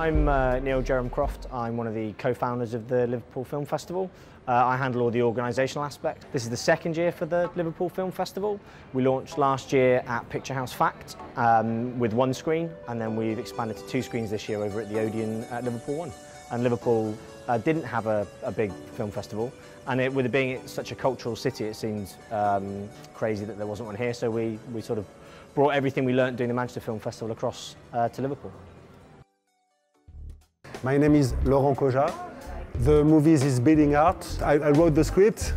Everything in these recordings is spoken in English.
I'm Neil Jerram Croft. I'm one of the co-founders of the Liverpool Film Festival. I handle all the organisational aspect. This is the second year for the Liverpool Film Festival. We launched last year at Picture House Fact with one screen, and then we've expanded to 2 screens this year over at the Odeon at Liverpool One. And Liverpool didn't have a big film festival, and with it being such a cultural city, it seemed crazy that there wasn't one here, so we sort of brought everything we learnt doing the Manchester Film Festival across to Liverpool. My name is Laurent Koja. The movies is Bleeding Art. I wrote the script,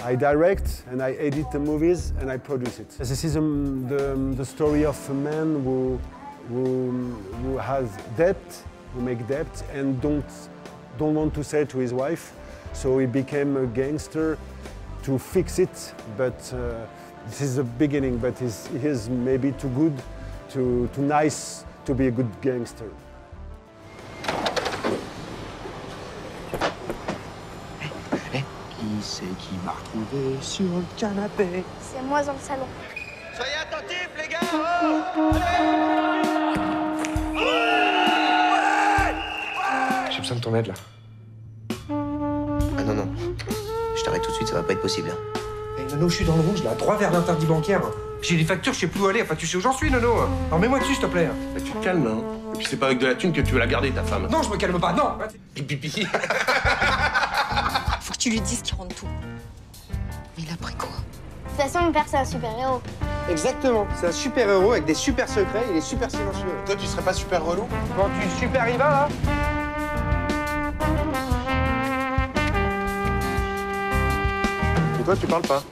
I direct and I edit the movies and I produce it. This is the story of a man who has debt, who make debt and don't want to sell to his wife. So he became a gangster to fix it, but this is the beginning, but he is maybe too good, too nice to be a good gangster. Qui c'est qui m'a retrouvé sur le canapé? C'est moi dans le salon. Soyez attentifs, les gars! J'ai besoin de ton aide, là. Ah non, non. Je t'arrête tout de suite, ça va pas être possible. Eh, Nono, je suis dans le rouge, là. 3 vers l'interdit bancaire. J'ai les factures, je sais plus où aller. Enfin, tu sais où j'en suis, Nono. Alors, mets-moi dessus, s'il te plaît. Bah, tu te calmes, hein. Et puis c'est pas avec de la thune que tu veux la garder, ta femme. Non, je me calme pas, non. Pipi. Faut que tu lui dises qu'il rentre tout. Mais il a pris quoi? De toute façon, mon père, c'est un super-héros. Exactement. C'est un super-héros avec des super secrets. Il est super silencieux. Toi, tu serais pas super relou? Quand tu super y vas, là. Et toi, tu parles pas?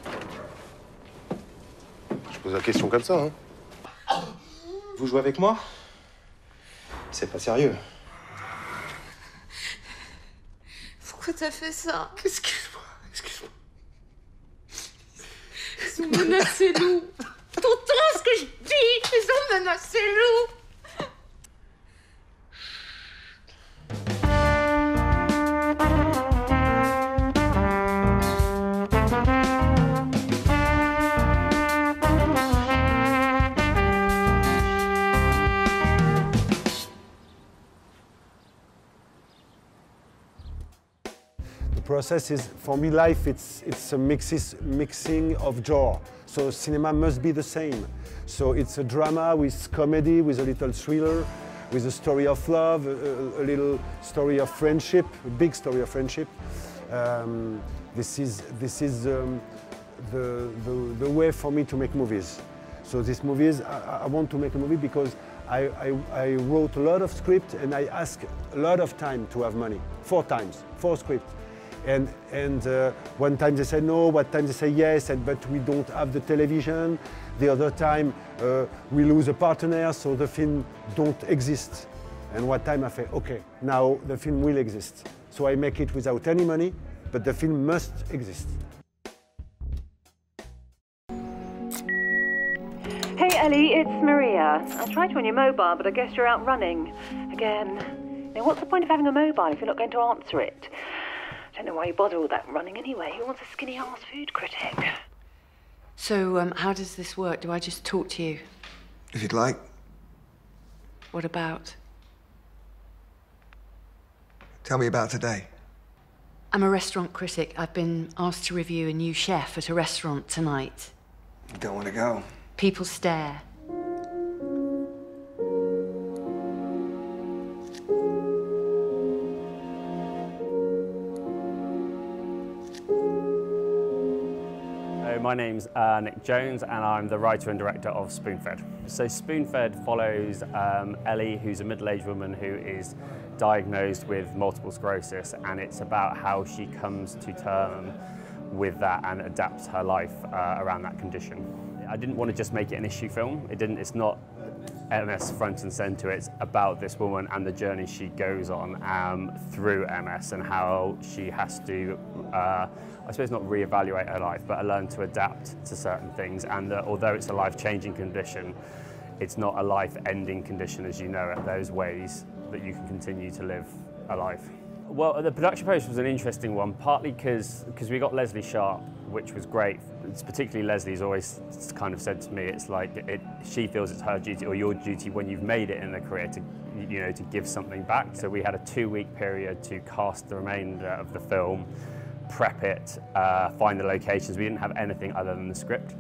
Je pose la question comme ça, hein. Vous jouez avec moi? C'est pas sérieux. Pourquoi t'as fait ça? Excuse-moi. Ils ont menacé Lou. T'entends ce que je dis? Ils ont menacé Lou. The process is, for me, life, it's a mixing of genre. So cinema must be the same. So it's a drama with comedy, with a little thriller, with a story of love, a little story of friendship, a big story of friendship. This is the way for me to make movies. So these movies, I want to make a movie because I wrote a lot of script and I asked a lot of time to have money. 4 times, 4 scripts. And one time they said no, one time they say yes, but we don't have the television. The other time we lose a partner, so the film don't exist. And one time I say, okay, now the film will exist. So I make it without any money, but the film must exist. Hey Ellie, it's Maria. I tried you on your mobile, but I guess you're out running. Again. Now, what's the point of having a mobile if you're not going to answer it? I don't know why you bother all that running anyway. Who wants a skinny-ass food critic? So, how does this work? Do I just talk to you? If you'd like. What about? Tell me about today. I'm a restaurant critic. I've been asked to review a new chef at a restaurant tonight. You don't want to go. People stare. My name's Nick Jones and I'm the writer and director of Spoonfed. So Spoonfed follows Ellie, who's a middle-aged woman who is diagnosed with multiple sclerosis, and it's about how she comes to terms with that and adapts her life around that condition. I didn't want to just make it an issue film. It's not MS front and centre. It's about this woman and the journey she goes on through MS and how she has to, I suppose, not reevaluate her life, but learn to adapt to certain things. And although it's a life-changing condition, it's not a life-ending condition, as you know it. There's ways that you can continue to live a life. Well, the production process was an interesting one, partly because we got Leslie Sharp, which was great. It's particularly Leslie's always kind of said to me, it's like she feels it's her duty or your duty when you've made it in a career to you know, to give something back. So we had a 2-week period to cast the remainder of the film, prep it, find the locations. We didn't have anything other than the script.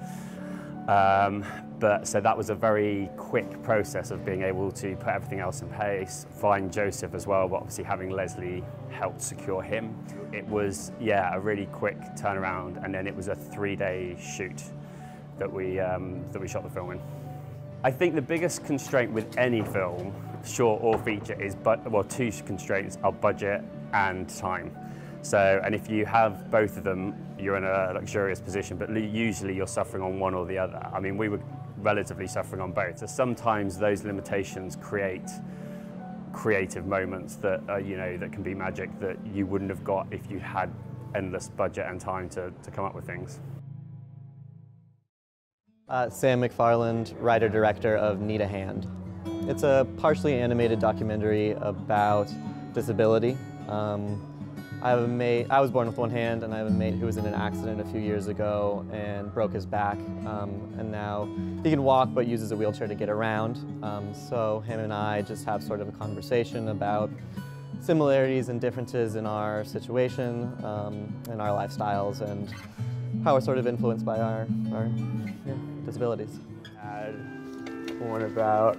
But so that was a very quick process of being able to put everything else in place, find Joseph as well, but obviously having Leslie helped secure him. It was, yeah, a really quick turnaround, and then it was a 3-day shoot that we shot the film in. I think the biggest constraint with any film, short or feature, is, well, 2 constraints are budget and time. So, and if you have both of them, you're in a luxurious position, but usually you're suffering on one or the other. I mean, we were relatively suffering on both. So sometimes those limitations create creative moments that, you know, that can be magic that you wouldn't have got if you had endless budget and time to come up with things. Sam McFarland, writer-director of Need a Hand. It's a partially animated documentary about disability. I was born with one hand, and I have a mate who was in an accident a few years ago and broke his back, and now he can walk but uses a wheelchair to get around. So him and I just have sort of a conversation about similarities and differences in our situation, and our lifestyles, and how we're sort of influenced by our disabilities. I had one about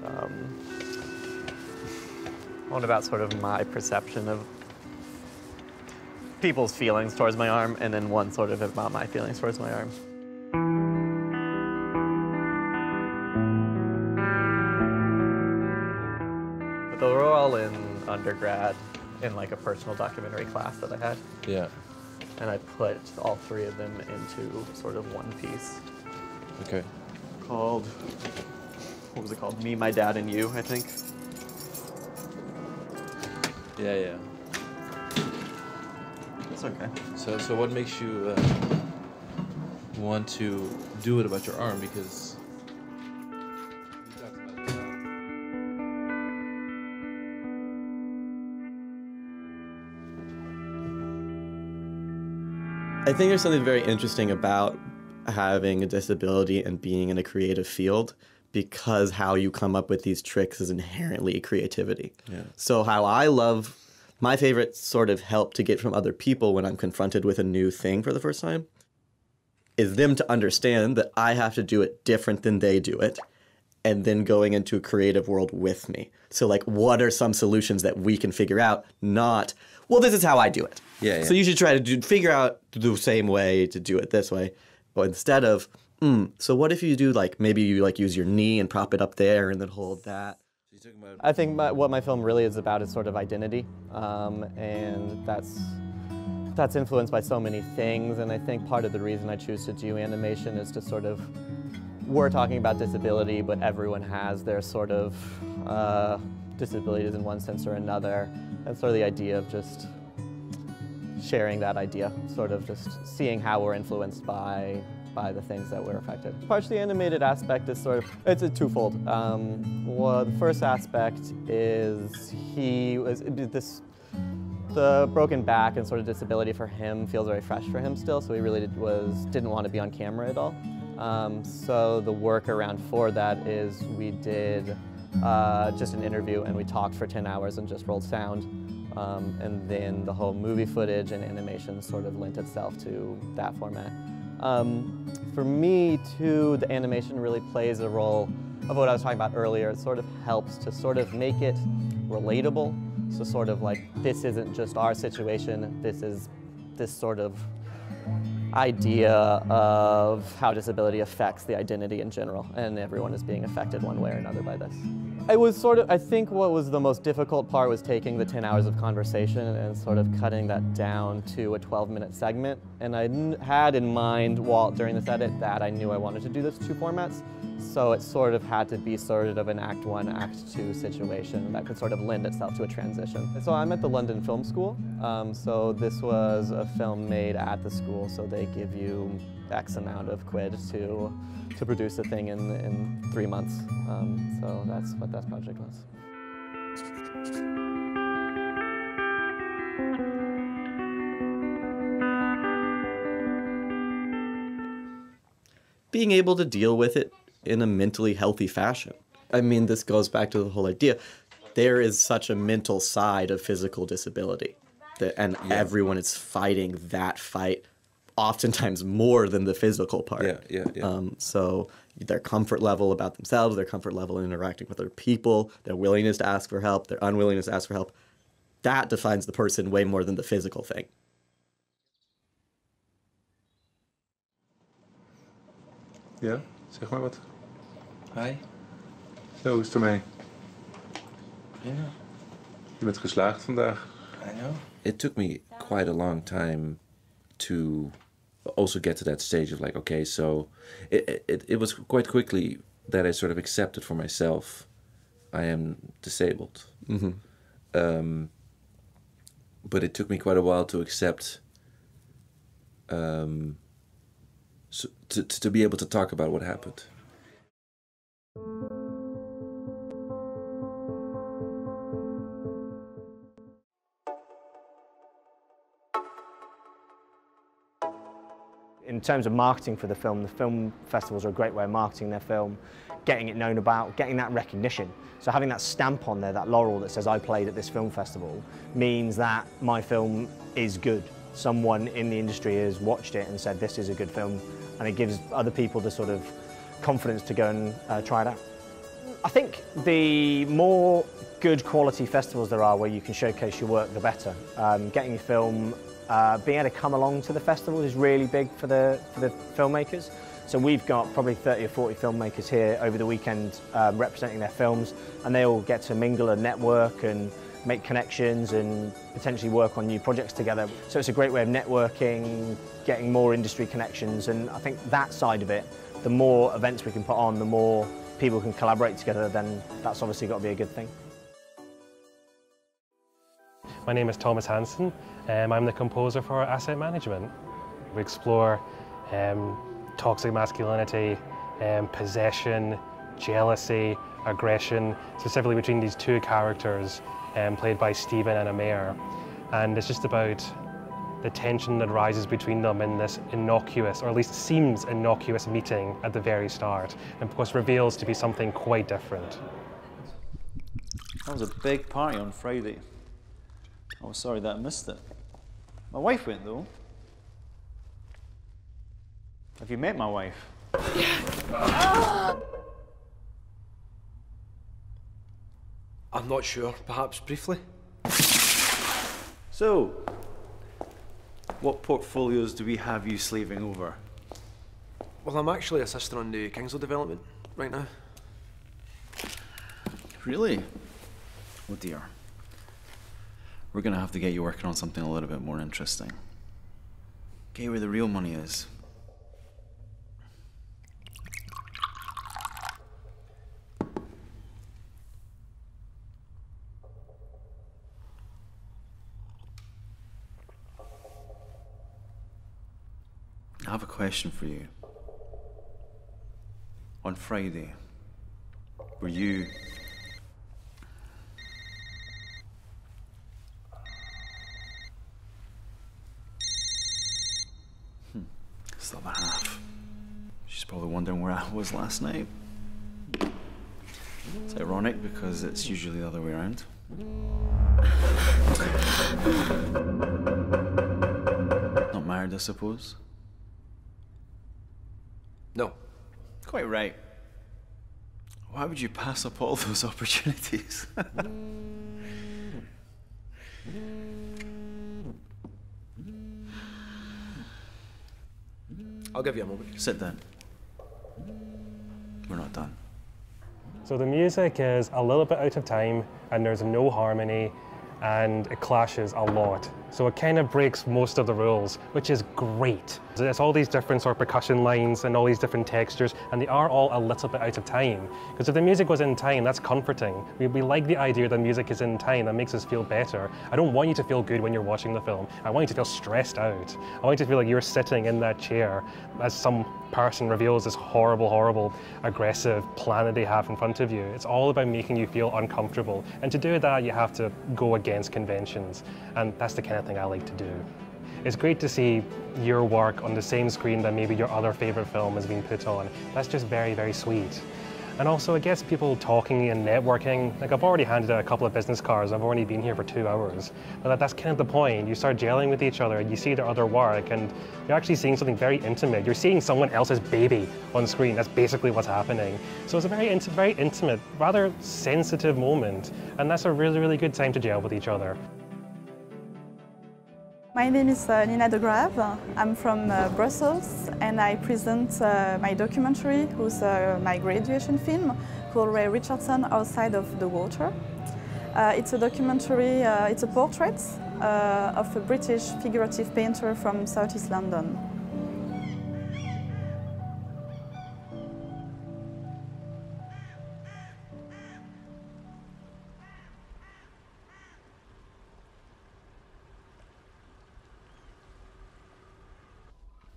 sort of my perception of people's feelings towards my arm, and then one sort of about my feelings towards my arm. But they were all in undergrad in like a personal documentary class that I had. Yeah. And I put all 3 of them into sort of one piece. Okay. Called, what was it called? Me, My Dad, and You, I think. Yeah, yeah. It's okay. So what makes you want to do it about your arm? Because I think there's something very interesting about having a disability and being in a creative field, because how you come up with these tricks is inherently creativity. Yeah. So my favorite sort of help to get from other people when I'm confronted with a new thing for the first time is them to understand that I have to do it different than they do it, and then going into a creative world with me. So like, what are some solutions that we can figure out? Not, well, this is how I do it. Yeah, yeah. So you should try to figure out the same way to do it this way. But instead of, so what if you do like, maybe you like use your knee and prop it up there and then hold that. I think what my film really is about is sort of identity, and that's influenced by so many things, and I think part of the reason I choose to do animation is to sort of, we're talking about disability, but everyone has their sort of disabilities in one sense or another, and sort of the idea of just sharing that idea, sort of just seeing how we're influenced by the things that we're affected. Partially animated aspect is sort of, it's a twofold. Well, the first aspect is the broken back and sort of disability for him feels very fresh for him still, so he really didn't want to be on camera at all. So the workaround for that is we did just an interview, and we talked for 10 hours and just rolled sound. And then the whole movie footage and animation sort of lent itself to that format. For me, too, the animation really plays a role of what I was talking about earlier. It sort of helps to sort of make it relatable. So sort of like, this isn't just our situation, this is this sort of idea of how disability affects the identity in general, and everyone is being affected one way or another by this. It was sort of, I think what was the most difficult part was taking the 10 hours of conversation and sort of cutting that down to a 12-minute segment. And I had in mind, during this edit, that I knew I wanted to do this 2 formats. So it sort of had to be sort of an Act 1, Act 2 situation that could sort of lend itself to a transition. So I'm at the London Film School. So this was a film made at the school, so they give you X amount of quid to produce a thing in 3 months. So that's what that project was. Being able to deal with it in a mentally healthy fashion. I mean, this goes back to the whole idea. there is such a mental side of physical disability, and everyone is fighting that fight, oftentimes more than the physical part. So their comfort level about themselves, their comfort level in interacting with other people, their willingness to ask for help, their unwillingness to ask for help, that defines the person way more than the physical thing. Ja, zeg maar wat. Hi. Zo, hoe is het ermee? Ja. Je bent geslaagd vandaag. I know. It took me quite a long time to also get to that stage of like, okay, so it was quite quickly that I sort of accepted for myself I am disabled. But it took me quite a while to accept, to be able to talk about what happened. In terms of marketing for the film festivals are a great way of marketing their film, getting it known about, getting that recognition. So having that stamp on there, that laurel that says I played at this film festival, means that my film is good. Someone in the industry has watched it and said this is a good film, and it gives other people the sort of confidence to go and try it out. I think the more good quality festivals there are where you can showcase your work, the better. Getting your film, being able to come along to the festival is really big for the filmmakers. So we've got probably 30 or 40 filmmakers here over the weekend representing their films, and they all get to mingle and network and make connections and potentially work on new projects together. So it's a great way of networking, getting more industry connections, and I think that side of it, the more events we can put on, the more people can collaborate together, then that's obviously got to be a good thing. My name is Thomas Hansen. I'm the composer for Asset Management. We explore toxic masculinity, possession, jealousy, aggression, specifically between these two characters played by Stephen and Amir. And it's just about the tension that rises between them in this innocuous, or at least seems innocuous, meeting at the very start, and of course reveals to be something quite different. That was a big party on Friday. I was sorry that I missed it. My wife went though. Have you met my wife? I'm not sure, perhaps briefly. So, what portfolios do we have you slaving over? Well, I'm actually assisting on the Kingslow development right now. Really? Oh dear. We're gonna have to get you working on something a little bit more interesting. Get you where the real money is. I have a question for you. On Friday, were you... Still the half. She's probably wondering where I was last night. It's ironic because it's usually the other way around. Not married, I suppose? No. Quite right. Why would you pass up all those opportunities? I'll give you a moment. Sit down. We're not done. So the music is a little bit out of time, and there's no harmony, and it clashes a lot. So it kind of breaks most of the rules, which is great. It's all these different sort of percussion lines and all these different textures, and they are all a little bit out of time. Because if the music was in time, that's comforting. We like the idea that music is in time, that makes us feel better. I don't want you to feel good when you're watching the film. I want you to feel stressed out. I want you to feel like you're sitting in that chair as some person reveals this horrible, horrible, aggressive plan that they have in front of you. It's all about making you feel uncomfortable. And to do that, you have to go against conventions. And that's the kind of thing I like to do. It's great to see your work on the same screen that maybe your other favorite film has been put on. That's just very, very sweet. And also it gets people talking and networking. Like I've already handed out a couple of business cards, I've only been here for 2 hours. But that's kind of the point. You start gelling with each other and you see their other work and you're actually seeing something very intimate. You're seeing someone else's baby on screen. That's basically what's happening. So it's a very intimate, rather sensitive moment. And that's a really, really good time to gel with each other. My name is Nina de Grave. I'm from Brussels and I present my documentary, who's my graduation film, called Ray Richardson, Outside of the Water. It's a documentary, it's a portrait of a British figurative painter from Southeast London.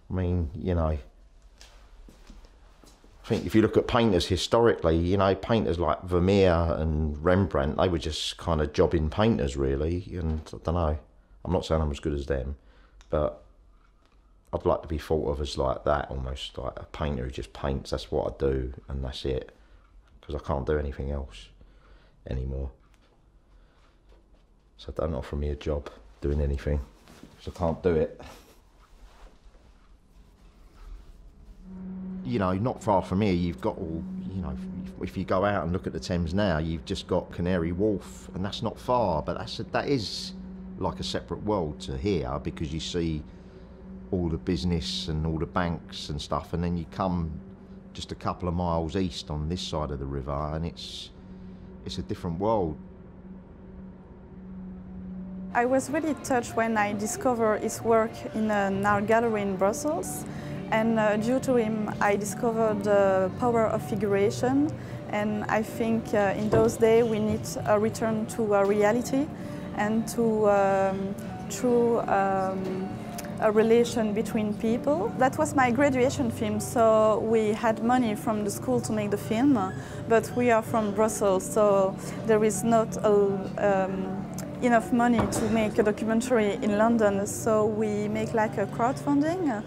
I mean, you know, I think if you look at painters historically, you know, painters like Vermeer and Rembrandt, they were just kind of jobbing painters really, and I don't know, I'm not saying I'm as good as them, but I'd like to be thought of as like that, almost like a painter who just paints, that's what I do and that's it, because I can't do anything else anymore. So don't offer me a job doing anything, because I can't do it. You know, not far from here, you've got all, you know, if you go out and look at the Thames now, you've just got Canary Wharf, and that's not far, but that is like a separate world to here, because you see all the business and all the banks and stuff, and then you come just a couple of miles east on this side of the river, and it's a different world. I was really touched when I discovered his work in an art gallery in Brussels. And due to him, I discovered the power of figuration. And I think in those days, we need a return to reality and to true a relation between people. That was my graduation film, so we had money from the school to make the film, but we are from Brussels, so there is not enough money to make a documentary in London, so we make like a crowdfunding.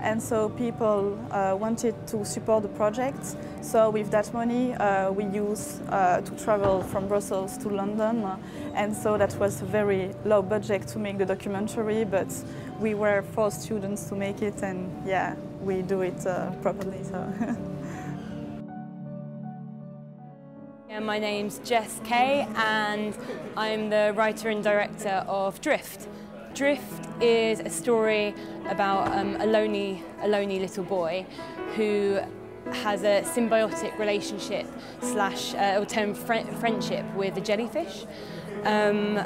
And so people wanted to support the project. So with that money, we used to travel from Brussels to London. And so that was a very low budget to make the documentary, but we were 4 students to make it, and yeah, we do it properly. So. Yeah, my name's Jess Kay, and I'm the writer and director of Drift. Drift is a story about a lonely little boy who has a symbiotic relationship slash or friendship with a jellyfish, and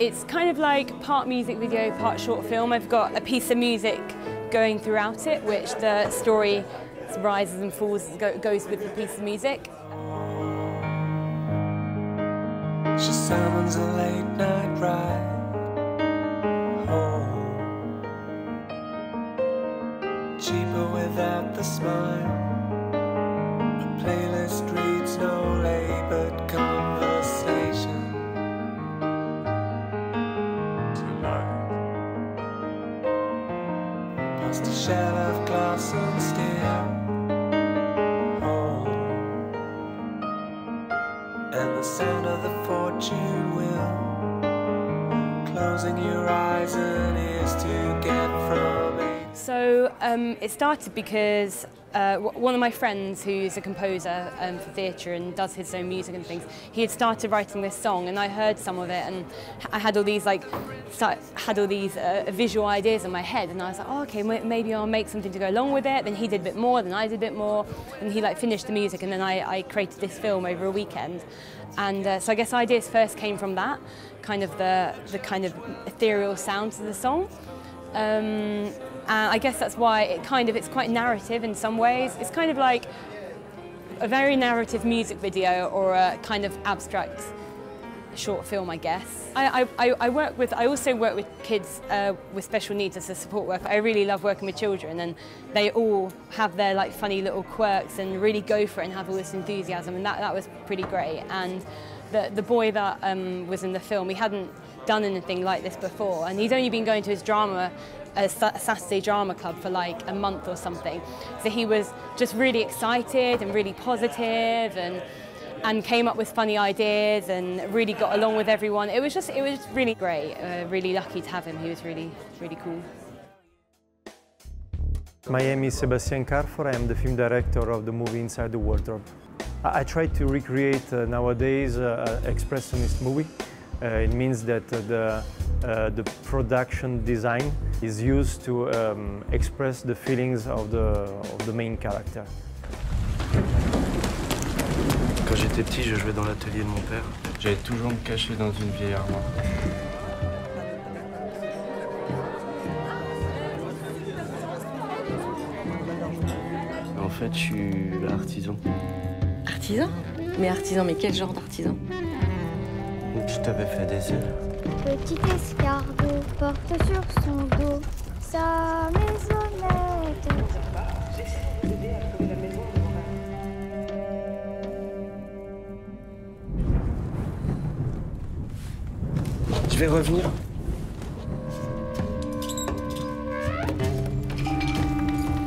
it's kind of like part music video, part short film. I've got a piece of music going throughout it, which the story rises and falls goes with the piece of music. She summons a late night ride home. Cheaper without the smile. A playlist reads no laboured conversation. Tonight, past a shell of glass and steel. And the sound of the fortune wheel, closing your eyes and ears to get from it. So it started because one of my friends, who's a composer for theatre and does his own music and things, he had started writing this song, and I heard some of it, and I had all these visual ideas in my head, and I was like, oh, okay, maybe I'll make something to go along with it. Then he did a bit more, then I did a bit more, and he finished the music, and then I created this film over a weekend. And so I guess ideas first came from that, kind of the kind of ethereal sounds of the song. And I guess that's why it's quite narrative in some ways. It's kind of like a very narrative music video or a kind of abstract short film, I guess. I also work with kids with special needs as a support worker. I really love working with children, and they all have their funny little quirks and really go for it and have all this enthusiasm, and that was pretty great. And the boy that was in the film, he hadn't done anything like this before, and he's only been going to his drama a Saturday drama club for like a month or something. So he was just really excited and really positive and came up with funny ideas and really got along with everyone. It was really great. Really lucky to have him. He was really cool. My name is SEBASTIEN CARFORA. I'm the film director of the movie Inside the Wardrobe. I try to recreate nowadays expressionist movie. It means that the production design is used to express the feelings of the main character. Quand j'étais petit, je jouais dans l'atelier de mon père. J'allais toujours me cacher dans une vieille armoire. En fait, je suis artisan. Artisan? Mais quel genre d'artisan? Je t'avais fait des œufs. Petit escargot porte sur son dos sa maisonnette. Je vais revenir.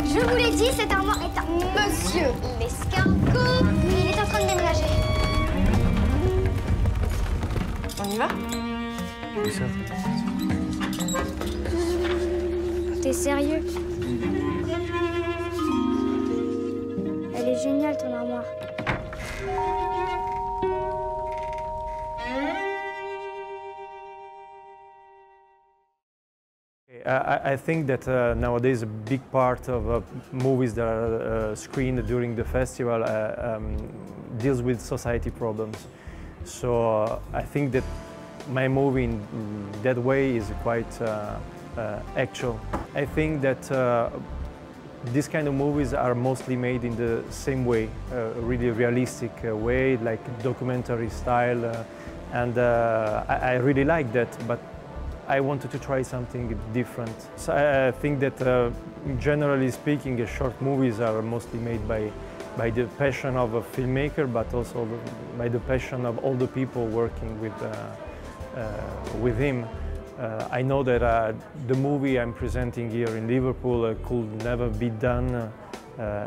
Je vous l'ai dit, cette armoire est un monsieur. L'escargot, il est en train de déménager. On y va? Où ça? T'es sérieux? Elle est géniale, ton armoire. I think that nowadays a big part of movies that are screened during the festival deals with society problems. So I think that my movie in that way is quite actual. I think that these kind of movies are mostly made in the same way, really realistic way, like documentary style, and I really like that. But I wanted to try something different. So I think that, generally speaking, short movies are mostly made by the passion of a filmmaker, but also by the passion of all the people working with him. I know that the movie I'm presenting here in Liverpool could never be done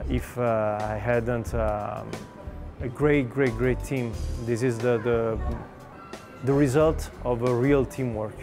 if I hadn't a great team. This is the result of a real teamwork.